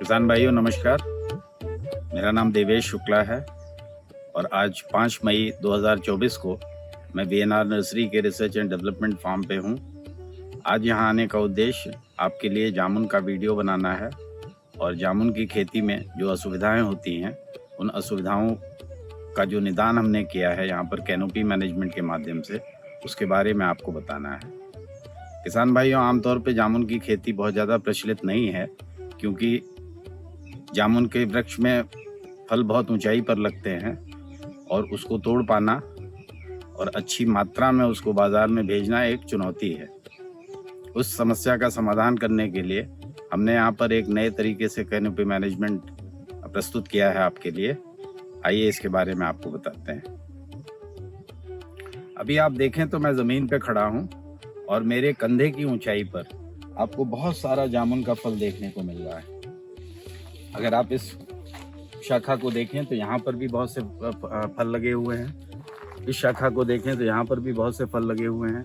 किसान भाइयों नमस्कार। मेरा नाम देवेश शुक्ला है और आज 5 मई 2024 को मैं वीएनआर नर्सरी के रिसर्च एंड डेवलपमेंट फार्म पे हूँ। आज यहाँ आने का उद्देश्य आपके लिए जामुन का वीडियो बनाना है और जामुन की खेती में जो असुविधाएं होती हैं उन असुविधाओं का जो निदान हमने किया है यहाँ पर कैनोपी मैनेजमेंट के माध्यम से, उसके बारे में आपको बताना है। किसान भाइयों, आमतौर पे जामुन की खेती बहुत ज़्यादा प्रचलित नहीं है क्योंकि जामुन के वृक्ष में फल बहुत ऊंचाई पर लगते हैं और उसको तोड़ पाना और अच्छी मात्रा में उसको बाज़ार में भेजना एक चुनौती है। उस समस्या का समाधान करने के लिए हमने यहाँ पर एक नए तरीके से कैनोपी मैनेजमेंट प्रस्तुत किया है आपके लिए। आइए इसके बारे में आपको बताते हैं। अभी आप देखें तो मैं ज़मीन पे खड़ा हूँ और मेरे कंधे की ऊंचाई पर आपको बहुत सारा जामुन का फल देखने को मिल रहा है। अगर आप इस शाखा को देखें तो यहाँ पर भी बहुत से फल लगे हुए हैं। इस शाखा को देखें तो यहाँ पर भी बहुत से फल लगे हुए हैं।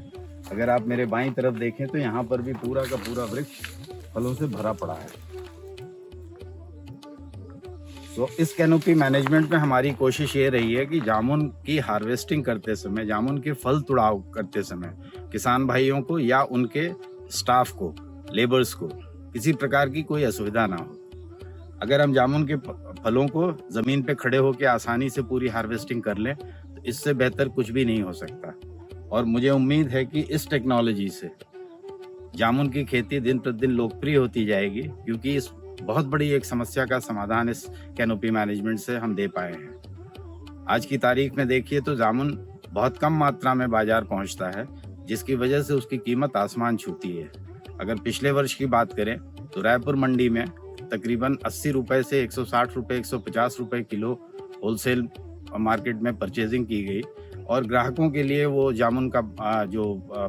अगर आप मेरे बाईं तरफ देखें तो यहाँ पर भी पूरा का पूरा वृक्ष फलों से भरा पड़ा है। तो इस कैनोपी मैनेजमेंट में हमारी कोशिश ये रही है कि जामुन की हार्वेस्टिंग करते समय, जामुन के फल तुड़ाव करते समय किसान भाइयों को या उनके स्टाफ को, लेबर्स को किसी प्रकार की कोई असुविधा ना हो। अगर हम जामुन के फलों को ज़मीन पे खड़े होकर आसानी से पूरी हार्वेस्टिंग कर लें तो इससे बेहतर कुछ भी नहीं हो सकता। और मुझे उम्मीद है कि इस टेक्नोलॉजी से जामुन की खेती दिन प्रतिदिन लोकप्रिय होती जाएगी, क्योंकि इस बहुत बड़ी एक समस्या का समाधान इस कैनोपी मैनेजमेंट से हम दे पाए हैं। आज की तारीख में देखिए तो जामुन बहुत कम मात्रा में बाजार पहुंचता है, जिसकी वजह से उसकी कीमत आसमान छूती है। अगर पिछले वर्ष की बात करें तो रायपुर मंडी में तकरीबन 80 रुपए से 160 रुपए, 150 रुपए किलो होलसेल मार्केट में परचेजिंग की गई और ग्राहकों के लिए वो जामुन का जो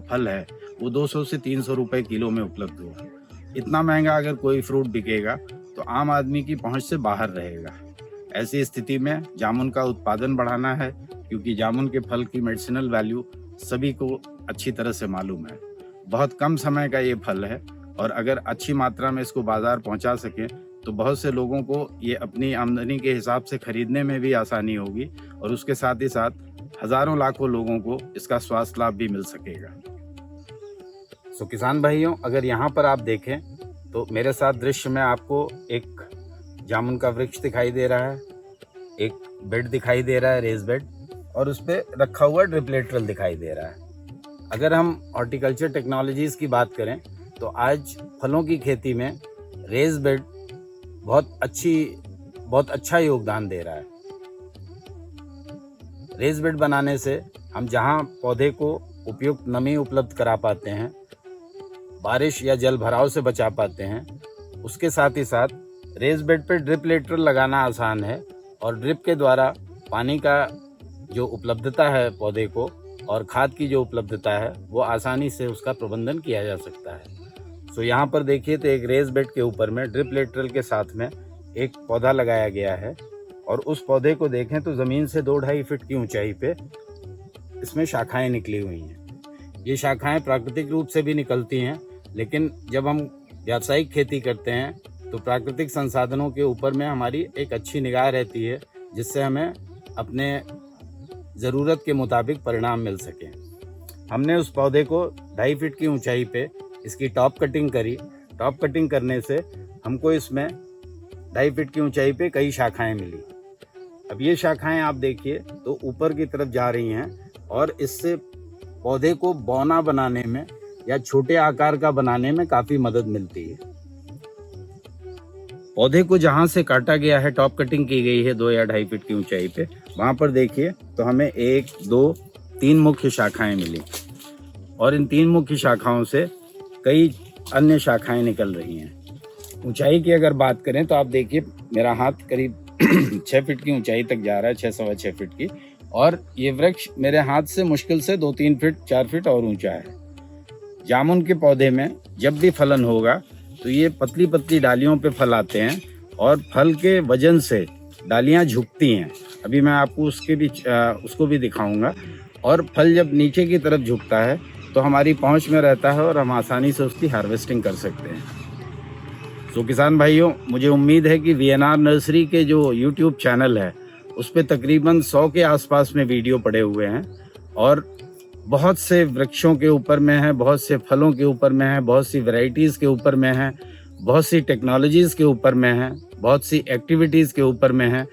फल है वो 200 से 300 रुपए किलो में उपलब्ध हुआ। इतना महंगा अगर कोई फ्रूट बिकेगा तो आम आदमी की पहुंच से बाहर रहेगा। ऐसी स्थिति में जामुन का उत्पादन बढ़ाना है, क्योंकि जामुन के फल की मेडिसिनल वैल्यू सभी को अच्छी तरह से मालूम है। बहुत कम समय का ये फल है और अगर अच्छी मात्रा में इसको बाजार पहुंचा सकें तो बहुत से लोगों को ये अपनी आमदनी के हिसाब से खरीदने में भी आसानी होगी और उसके साथ ही साथ हजारों लाखों लोगों को इसका स्वास्थ्य लाभ भी मिल सकेगा। तो किसान भाइयों, अगर यहाँ पर आप देखें तो मेरे साथ दृश्य में आपको एक जामुन का वृक्ष दिखाई दे रहा है, एक बेड दिखाई दे रहा है, रेज बेड, और उस पर रखा हुआ ड्रिप लेटरल दिखाई दे रहा है। अगर हम हॉर्टिकल्चर टेक्नोलॉजीज़ की बात करें तो आज फलों की खेती में रेज बेड बहुत अच्छा योगदान दे रहा है। रेज बेड बनाने से हम जहां पौधे को उपयुक्त नमी उपलब्ध करा पाते हैं, बारिश या जल भराव से बचा पाते हैं, उसके साथ ही साथ रेज बेड पे ड्रिप लेटरल लगाना आसान है और ड्रिप के द्वारा पानी का जो उपलब्धता है पौधे को और खाद की जो उपलब्धता है वो आसानी से उसका प्रबंधन किया जा सकता है। तो यहाँ पर देखिए तो एक रेज बेड के ऊपर में ड्रिप लेटरल के साथ में एक पौधा लगाया गया है और उस पौधे को देखें तो ज़मीन से 2-2.5 फीट की ऊंचाई पे इसमें शाखाएं निकली हुई हैं। ये शाखाएं प्राकृतिक रूप से भी निकलती हैं, लेकिन जब हम व्यावसायिक खेती करते हैं तो प्राकृतिक संसाधनों के ऊपर में हमारी एक अच्छी निगाह रहती है, जिससे हमें अपने ज़रूरत के मुताबिक परिणाम मिल सकें। हमने उस पौधे को 2.5 फीट की ऊंचाई पे इसकी टॉप कटिंग करी। टॉप कटिंग करने से हमको इसमें 2.5 फीट की ऊंचाई पे कई शाखाएं मिली। अब ये शाखाएं आप देखिए तो ऊपर की तरफ जा रही हैं और इससे पौधे को बौना बनाने में या छोटे आकार का बनाने में काफ़ी मदद मिलती है। पौधे को जहाँ से काटा गया है, टॉप कटिंग की गई है 2 या 2.5 फीट की ऊंचाई पे, वहाँ पर देखिए तो हमें 1, 2, 3 मुख्य शाखाएं मिली और इन 3 मुख्य शाखाओं से कई अन्य शाखाएं निकल रही हैं। ऊंचाई की अगर बात करें तो आप देखिए मेरा हाथ करीब 6 फीट की ऊंचाई तक जा रहा है, 6-6.25 फीट की, और ये वृक्ष मेरे हाथ से मुश्किल से 2-3 फीट 4 फीट और ऊंचा है। जामुन के पौधे में जब भी फलन होगा तो ये पतली पतली डालियों पे फल आते हैं और फल के वजन से डालियां झुकती हैं। अभी मैं आपको उसको भी दिखाऊंगा। और फल जब नीचे की तरफ झुकता है तो हमारी पहुंच में रहता है और हम आसानी से उसकी हार्वेस्टिंग कर सकते हैं। तो किसान भाइयों, मुझे उम्मीद है कि वीएनआर नर्सरी के जो यूट्यूब चैनल है उस पे तकरीबन 100 के आसपास में वीडियो पड़े हुए हैं और बहुत से वृक्षों के ऊपर में है, बहुत से फलों के ऊपर में है, बहुत सी वैरायटीज़ के ऊपर में है, बहुत सी टेक्नोलॉजीज़ के ऊपर में है, बहुत सी एक्टिविटीज़ के ऊपर में है।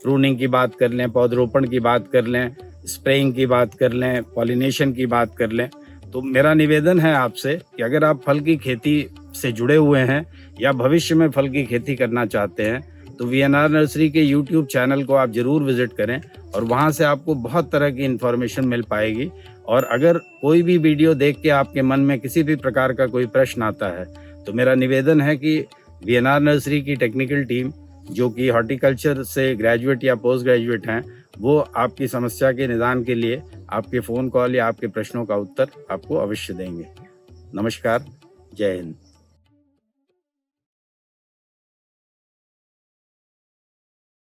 प्रूनिंग की बात कर लें, पौधरोपण की बात कर लें, स्प्रेइंग की बात कर लें, पॉलिनेशन की बात कर लें। तो मेरा निवेदन है आपसे कि अगर आप फल की खेती से जुड़े हुए हैं या भविष्य में फल की खेती करना चाहते हैं तो वीएनआर नर्सरी के यूट्यूब चैनल को आप ज़रूर विज़िट करें और वहाँ से आपको बहुत तरह की इन्फॉर्मेशन मिल पाएगी। और अगर कोई भी वीडियो देख के आपके मन में किसी भी प्रकार का कोई प्रश्न आता है तो मेरा निवेदन है कि वीएनआर नर्सरी की टेक्निकल टीम, जो कि हॉर्टिकल्चर से ग्रेजुएट या पोस्ट ग्रेजुएट हैं, वो आपकी समस्या के निदान के लिए आपके फ़ोन कॉल या आपके प्रश्नों का उत्तर आपको अवश्य देंगे। नमस्कार, जय हिंद।